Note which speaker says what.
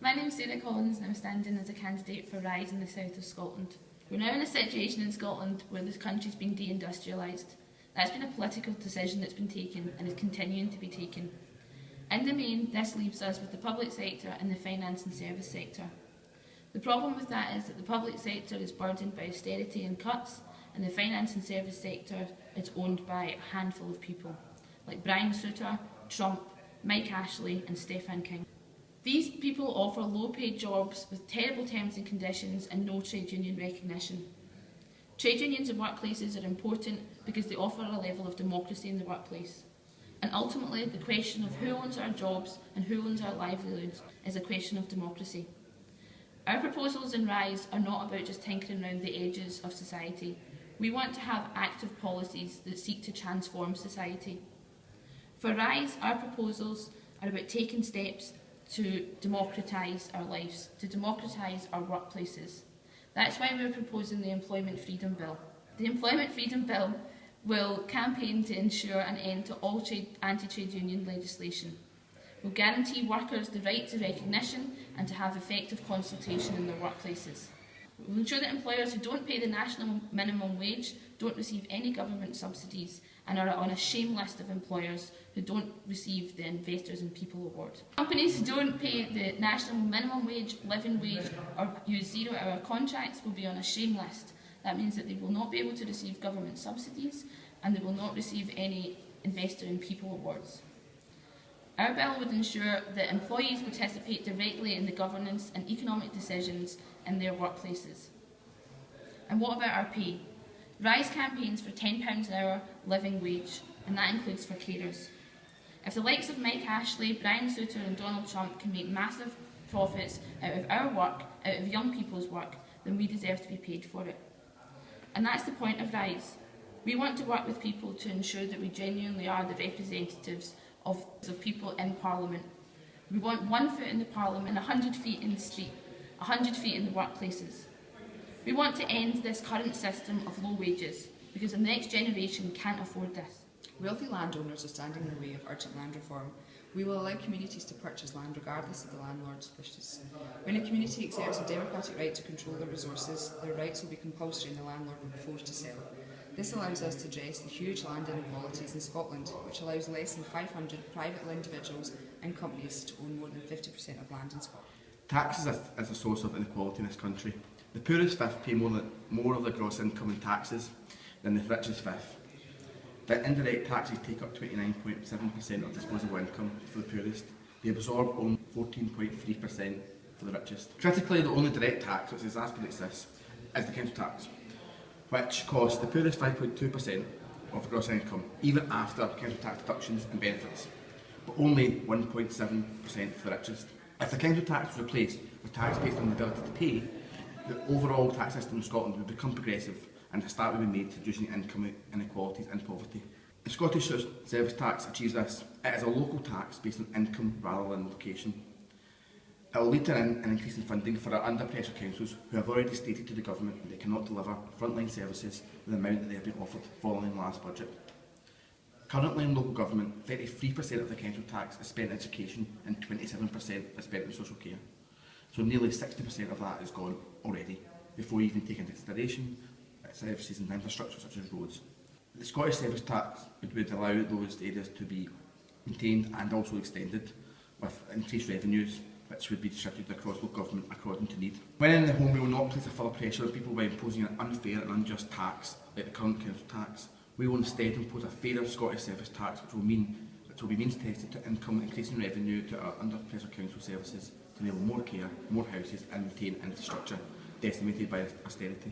Speaker 1: My name is Sarah Collins and I'm standing as a candidate for Rise in the south of Scotland. We're now in a situation in Scotland where the country's been deindustrialised. That's been a political decision that's been taken and is continuing to be taken. In the main, this leaves us with the public sector and the finance and service sector. The problem with that is that the public sector is burdened by austerity and cuts, and the finance and service sector is owned by a handful of people, like Brian Souter, Trump, Mike Ashley and Stephen King. These people offer low-paid jobs with terrible terms and conditions and no trade union recognition. Trade unions in workplaces are important because they offer a level of democracy in the workplace. And ultimately, the question of who owns our jobs and who owns our livelihoods is a question of democracy. Our proposals in Rise are not about just tinkering around the edges of society. We want to have active policies that seek to transform society. For Rise, our proposals are about taking steps to democratise our lives, to democratise our workplaces. That's why we're proposing the Employment Freedom Bill. The Employment Freedom Bill will campaign to ensure an end to all anti-trade union legislation. We'll guarantee workers the right to recognition and to have effective consultation in their workplaces. We'll ensure that employers who don't pay the national minimum wage don't receive any government subsidies and are on a shame list of employers who don't receive the Investors in People Award. Companies who don't pay the national minimum wage, living wage or use zero-hour contracts will be on a shame list. That means that they will not be able to receive government subsidies and they will not receive any Investor in People Awards. Our bill would ensure that employees participate directly in the governance and economic decisions in their workplaces. And what about our pay? Rise campaigns for £10 an hour living wage, and that includes for carers. If the likes of Mike Ashley, Brian Souter and Donald Trump can make massive profits out of our work, out of young people's work, then we deserve to be paid for it. And that's the point of Rise. We want to work with people to ensure that we genuinely are the representatives of people in Parliament. We want 1 foot in the Parliament, 100 feet in the street, 100 feet in the workplaces. We want to end this current system of low wages because the next generation can't afford this.
Speaker 2: Wealthy landowners are standing in the way of urgent land reform. We will allow communities to purchase land regardless of the landlord's wishes. When a community exerts a democratic right to control their resources, their rights will be compulsory and the landlord will be forced to sell. This allows us to address the huge land inequalities in Scotland, which allows less than 500 private individuals and companies to own more than 50% of land in Scotland.
Speaker 3: Taxes is a source of inequality in this country. The poorest fifth pay more of their gross income in taxes than the richest fifth. The indirect taxes take up 29.7% of disposable income for the poorest. They absorb only 14.3% for the richest. Critically, the only direct tax which exacerbates this is the council tax, which costs the poorest 5.2% of gross income, even after council tax deductions and benefits, but only 1.7% for the richest. If the council tax was replaced with tax based on the ability to pay, the overall tax system in Scotland would become progressive and a start would be made to reducing income inequalities and poverty. The Scottish Service Tax achieves this. It is a local tax based on income rather than location. It will lead to an increase in funding for our under-pressure councils who have already stated to the government that they cannot deliver frontline services with the amount that they have been offered following the last budget. Currently in local government, 33% of the council tax is spent on education and 27% is spent on social care. So nearly 60% of that is gone already, before we even take into consideration services and infrastructure such as roads. The Scottish Service Tax would allow those areas to be maintained and also extended with increased revenues which would be distributed across local government according to need. When in the home, we will not place a further pressure on people by imposing an unfair and unjust tax like the current council tax. We will instead impose a fairer Scottish Service Tax which will be means tested to income increasing revenue to our under pressure council services to enable more care, more houses and maintain infrastructure decimated by austerity.